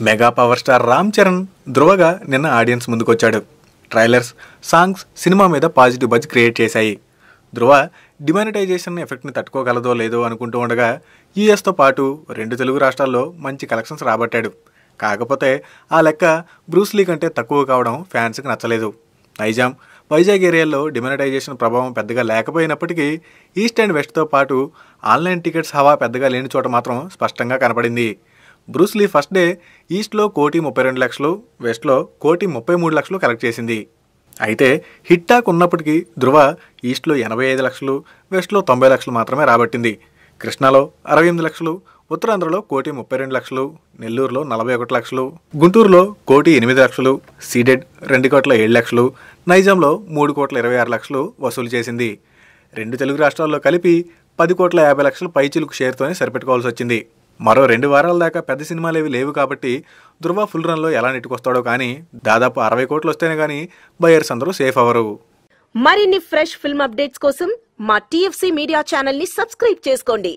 Mega power star Ram Charan ధృవగా నిన్న audience ముందుకొచ్చాడు. ట్రైలర్స్, సాంగ్స్ సినిమా మీద పాజిటివ్ బజ్ క్రియేట్ చేశాయి. ధృవ డిమానిటైజేషన్ ఎఫెక్ట్ని తట్టుకోగలదో లేదో అనుకుంటూ ఉండగా యూఎస్తో పాటు 2 తెలుగు రాష్ట్రాల్లో మంచి కలెక్షన్స్ రాబట్టాడు. కాకపోతే ఆ లెక్క బ్రూస్లీ కంటే తక్కువ కావడం ఫ్యాన్స్కి నచ్చలేదు. నైజాం, వైజాగ్ ఏరియాల్లో డిమానిటైజేషన్ ప్రభావం పెద్దగా లేకపోయినప్పటికీ ఈస్ట్ అండ్ వెస్ట్తో పాటు ఆన్లైన్ టికెట్స్ హవా పెద్దగా లేని చోట మాత్రం స్పష్టంగా కనపడింది. బ్రూస్లీ ఫస్ట్ డే ఈస్ట్లో 1,32,00,000, వెస్ట్లో 1,33,00,000 కలెక్ట్ చేసింది. అయితే హిట్ టాక్ ఉన్నప్పటికీ ధృవ ఈస్ట్లో 85,00,000, వెస్ట్లో 90,00,000 మాత్రమే రాబట్టింది. కృష్ణాలో 68,00,000, ఉత్తరాంధ్రలో 1,32,00,000, నెల్లూరులో 41,00,000, గుంటూరులో 1,08,00,000, సీడెడ్ 2,07,00,000, నైజాంలో 3,26,00,000 వసూలు చేసింది. 2 తెలుగు రాష్ట్రాల్లో కలిపి 10,50,00,000 పైచిలుకు షేర్తోనే సరిపెట్టుకోవాల్సి వచ్చింది. మరో 2 వారాల దాకా పెద్ద సినిమాలేవి లేవు కాబట్టి ధృవ ఫుల్ రన్లో ఎలా నెట్టుకొస్తాడో కానీ దాదాపు 60 కోట్లు వస్తేనే కానీ బయర్స్ అందరూ సేఫ్ అవ్వరు. మరిన్ని ఫ్రెష్ ఫిల్మ్ అప్డేట్స్ కోసం మా TFC మీడియా ఛానల్ ని సబ్స్క్రైబ్ చేసుకోండి.